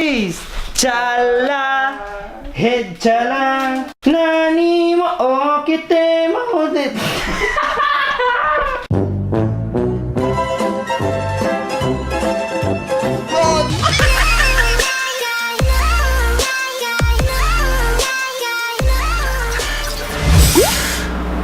Piece, chala, hitsuraan, nani mo o kite mahudit.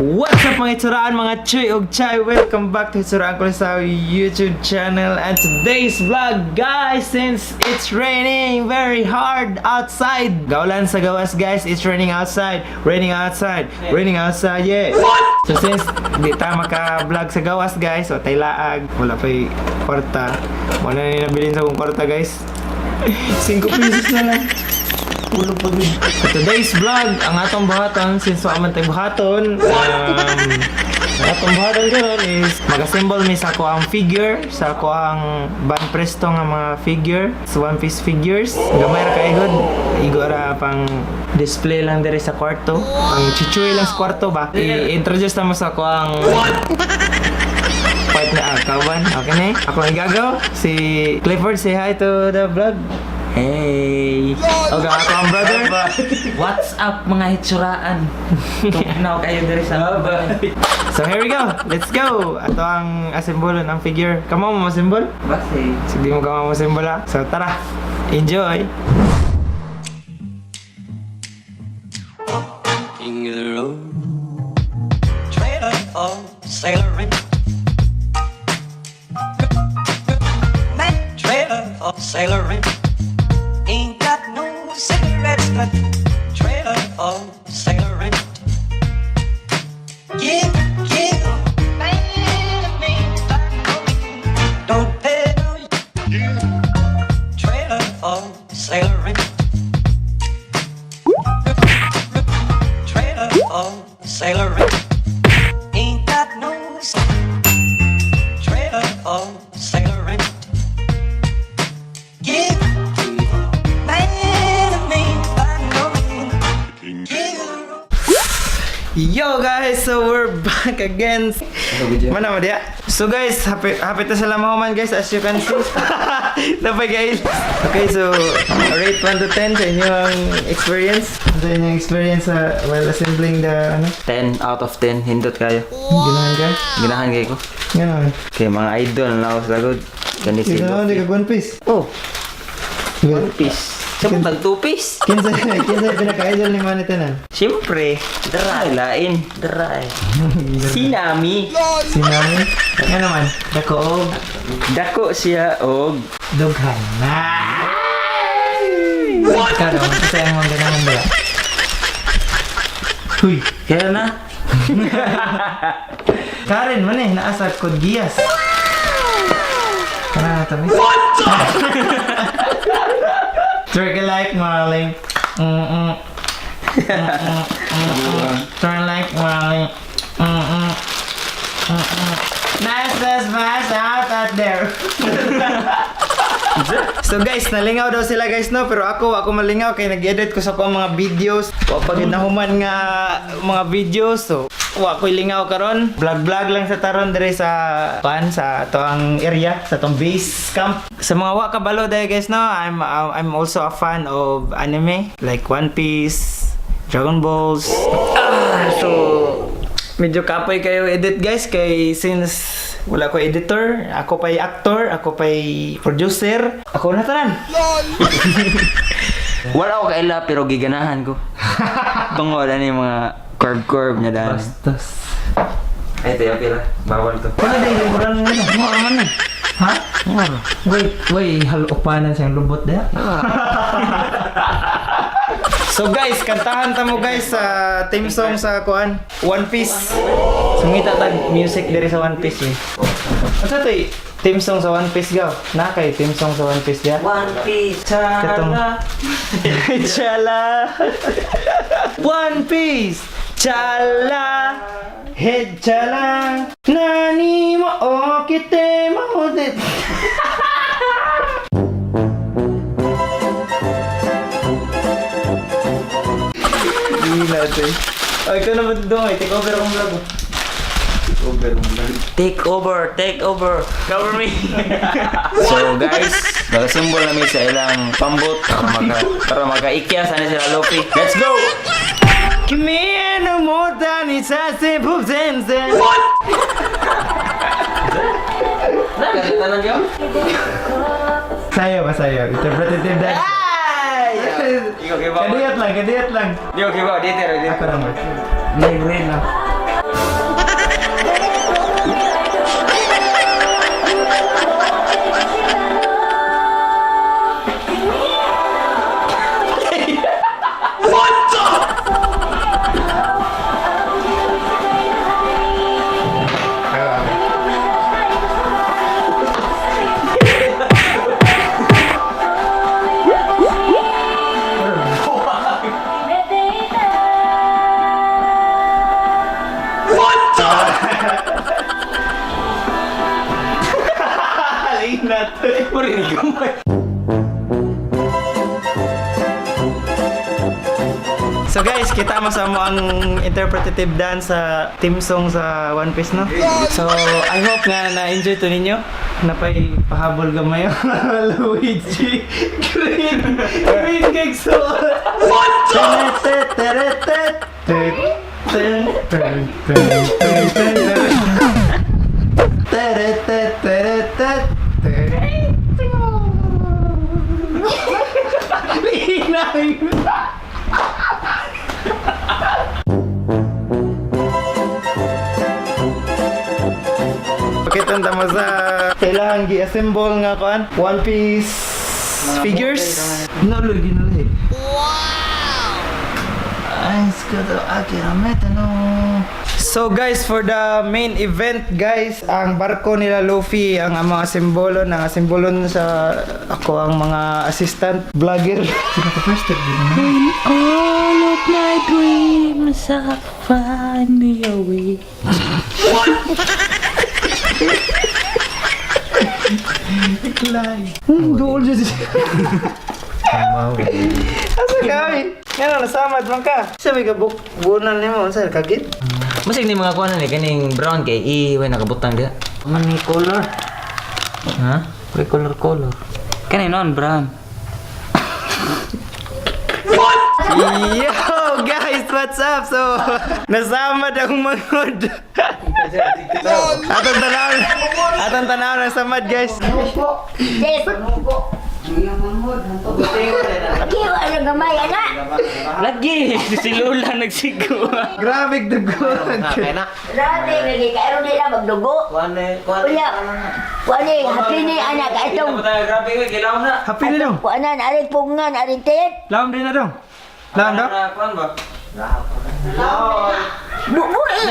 What's up mga hitsuraan, mga choy ug chay? Welcome back to Hitsuraang Kulisaw YouTube channel. And today's vlog, guys, since it's raining very hard outside. Gaulan sa gawas, guys. It's raining outside. Raining outside. Raining outside, yeah. What? So since di ta maka-vlog sa gawas, guys, so tay laag, wala pa'y kwarta. Wala na nabilin sa kong kwarta, guys. 5 pesos na lang. Today's vlog, ang atong buhaton, since waman tayo buhaton, ang atong buhaton karon is mag-assemble mi sa akoang figure, sa akoang band presto nga mga figure, so one piece figures. Gamay ra ka igod ra pang display lang diri sa kwarto, ang chichuy lang sa kwarto ba. I-introduce na mo sa akoang part na kawan. Okay na, ako ang igagaw, si Clifford. Say hi to the vlog. Hey! Okay, ako ang brother. What's up mga hitsuraan? Tugnaw kayo diri sa So here we go! Let's go! Ito ang assemble ng figure. Kamo mo assemble? Basi. Sige mo kamo assemble ha. So tara! Enjoy! King of the road, trailer or sailoring, man, trailer or sailoring. Ain't got no cigarettes, but trailer or sailoring. Give, don't pay no. Trailer or sailoring. Trailer or sailoring. Ain't got no trailer or sailoring. Give. Yo guys, so we're back again. Mana mo dia? So guys, happy to sa lamaman guys, as you can see. Napay guys. Okay, so rate 1 to 10 sa inyong experience. Sa inyong experience while assembling the 10 out of 10 hindot kayo. Ginahan ka? Ginahan kayo ko. Ganahan. Kay mga idol na ako sa lagod. Ganito Ganahan, di ka One Piece. Oh, One Piece. Siyempre, tag 2 piece. Kinsa pinaka-idol ni Manitanan? Siyempre, daray lain. Daray. Sinami. Sinami? Nga naman, dako og Dako siya og dughan na. What? Karo, kasi ang mga ganahan ba? Huy! kaya na. Karen man naasa kod giyas. Kana na tabi. Turn like Marley. Turn like Marley. Nice out there. So guys, nalingaw daw sila guys no, pero ako malingaw kay nag-edit ko sa akong mga videos. Wa pa gid nahuman nga mga videos, so wa ko'y lingaw karon. Vlog lang sa taron dire sa sa toang area, sa tong base camp. Sa mga wa kabalo dai guys no, I'm also a fan of anime like One Piece, Dragon Balls. So medyo kapoy kayo edit guys kay since wala ko editor, ako pa'y actor, ako pa'y producer, ako na tanan. Wala ako kaila pero giganahan ko. Tungkol ano yung mga curve niya dahil. Bastos. Ay, tayo pila. Bawal to. Wala din, liburan nga na. Mura man na. Ha? Mura. Wait, halupanan siyang lubot daya. So guys, kantahan ta mo guys sa theme song sa kuan One Piece. Sungita tag music diri sa One Piece eh. Asa to theme song sa One Piece gaw? Na kay theme song sa One Piece dia. One Piece. Chala. Chala. One Piece. Chala. Hitsuraan. Nani mo o kite mahudit. Natin. Ay, ikaw naman doon eh. Take over akong vlog. Take over. Cover me. So guys, Nagasimbol namin sa ilang pambot para maka-ikya sana sila Luffy. Let's go! Kimi no mota ni sa simple sense. Nakakita lang yun? Sayo ba sayo? Interpretative dance. Ikaw kiba. Kadiyat lang. Ikaw kiba, dito. Ako naman. Green lang. Marinig gamay. So guys, kita mo sa mo ang interpretative dance sa theme song sa One Piece, no? So, I hope nga na-enjoy to ninyo. Napay pahabol gamay ang Luigi. Green cake so. Kita tama sa kailangan gi-assemble nga kuan One Piece figures. Nalagi. So guys, for the main event guys, ang barko nila Luffy, ang mga simbolo sa ako ang mga assistant vlogger. In all of my dreams, I find a way. Dool dyan siya. Asa kami? Ngayon, nasamad man ka. Sabi ka, bunan niyo mo, sir, kagit? Masig ni mga kuwanan ni kaning brown kay iwan nakabutang dia. Mani color. Ha? Pre color. Kanay non brown. Yo guys, what's up? So, nasamad akong mangod. Atong tanaw ng samad guys. Kiwa na gamay, anak! Lagi si Lula nagsigo. Grabe dugo. Grabe, lagi kairo nila magdugo. Kuya, happy ni anak, itong Grabe ko gilaw na. Happy na dong. kuanan, aring pungan, aring tit. Laom din na dong. Laom dong. Kuan ba? Bubuhi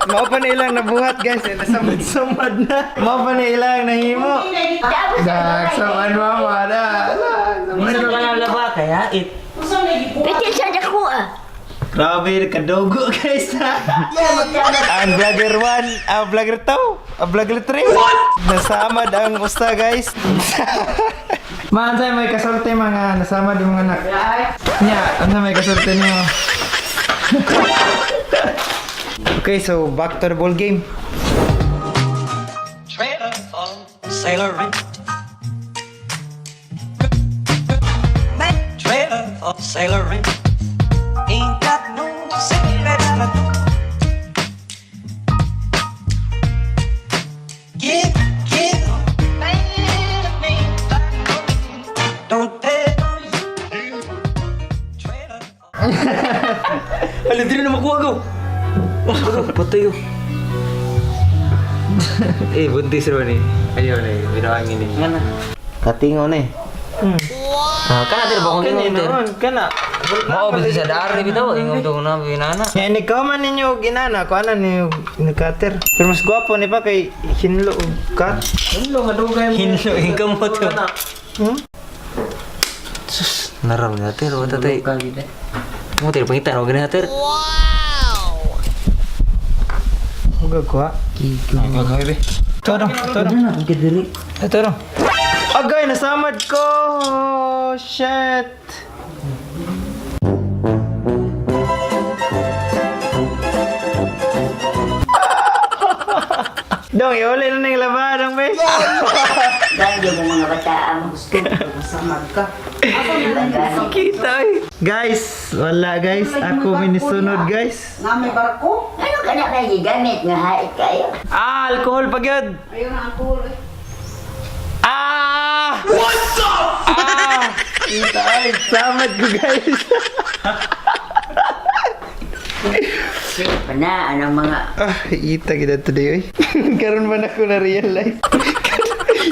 Mao pa na ilang nabuhat guys. Nasamad-samad na. Mao pa na ilang nahimo. Samad mama na. Gusto ka na laba kaya it. Pitin sa dako Grabe, kadogo guys ha. Ang vlogger 1, ang vlogger 2, ang vlogger 3. Nasamad ang usta guys. Maansay may kasorte mga nasamad yung mga anak. Nya, ano may kasorte niyo? Okay, so back to the ball game. Trailer for sailor rent. Trailer for sailor rent. Ain't got no cigarettes, but give, me, don't pay for you. Trailer for Ala dili na makuha ko. Patay ko. Buntis ron eh. Ayun eh, binawangin eh. Ngana? Katingo na eh. Kana dito ba kung Noon, kana. Mao ba siya dari bitaw ingong to na binana. Nga ni man ninyo ginana ko ano niyo ni cutter. Pero mas gwapo ni pa kay hinlo og cut. Hinlo madugay mo. Hinlo ingkam mo to. Sus, naram na tero tatay. Mo tero pangita no gani hater. Huwag ko ha. Pagay be. Toro. Toro. Agay, nasamad ko! Oh, shit! Dong, iuli na yung labadang, be. Dahil yung mga bata ang gusto. Masamad ka. Kita eh. Guys, wala guys. Ako minisunod guys. Nga may barko. Ano ka na kayo gigamit nga hait kayo? Ah, alcohol pa gyud. Ayun ang alcohol eh. Ah! What's up? Ah! Kita ay, samad ko guys. Pana, anong mga... Ah, ita kita today oy. Karon man ako na realize.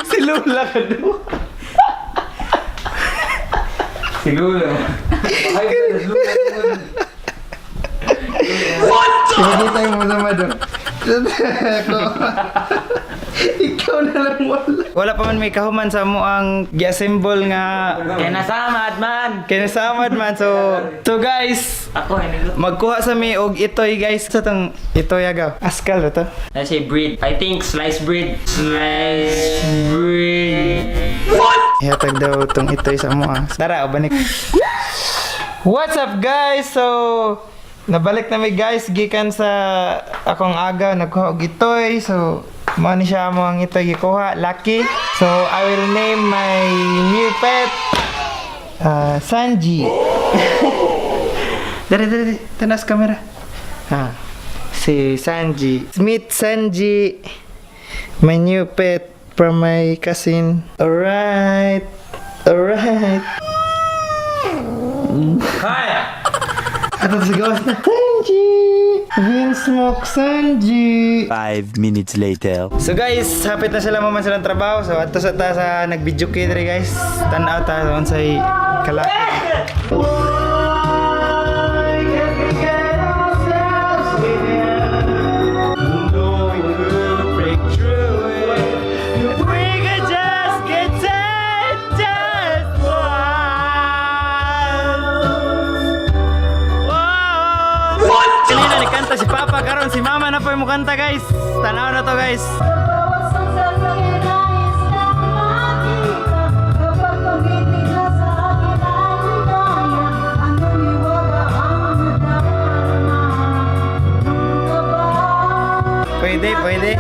Si Lola ka do. Si Lula. Kita mo sama do. Ako. Ikaw na lang wala. Wala pa man may kahuman sa mo ang gi-assemble nga Kaya nasamad man. kinasamad man. So guys, Ako, hindi ko. magkuha sa mi og itoy guys. Sa tong itoy agaw. Askal na to. I say bread. I think sliced bread. Sliced bread. Ihatag daw tong itoy sa mo ah. Tara, ubanik. What's up guys? So, nabalik na mi guys gikan sa akong agaw nagkuha og itoy. So, mo ni siya mo ang itoy gikuha, Lucky. So, I will name my new pet Sanji. Dari, tanas kamera. Ha. Si Sanji. Meet Sanji. My new pet from my cousin. Alright. Hi! Ato sa gawas na Sanji. Smoke Sanji. 5 minutes later. So guys, hapit na sila maman silang trabaho. So ato sa ta sa nag-video kay dre guys. Tan-aw ta on say kalaki. Kanina nikanta si Papa karon si Mama na po yung kanta guys. Tanaw na to guys. Pwede guys,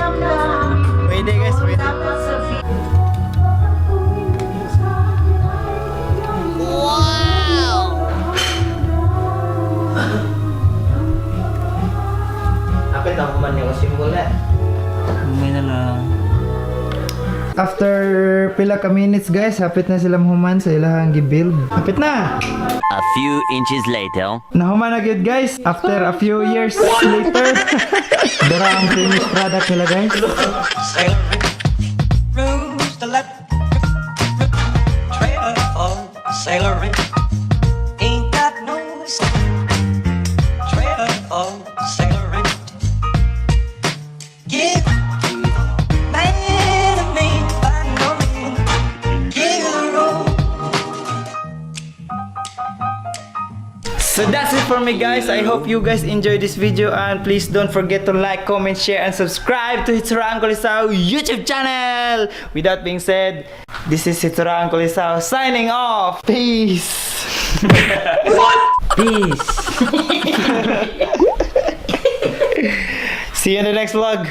pwede. Apit ang kuman yung symbol na. May na lang. After pila ka minutes guys, hapit na sila human sa ilahang gi-build. Hapit na! A few inches later. Nahuman na good guys, after a few years later. Dara ang finished product nila guys. Sailor rooms to let trailer for sailor ain't got no trailer for sailor give man of me by no means give a roll. So that's it for me guys. I hope you guys enjoyed this video and please don't forget to like, comment, share and subscribe to Hitsuraang Kulisaw YouTube channel. With that being said, this is Hitsuraang Kulisaw signing off. Peace. Peace. See you in the next vlog.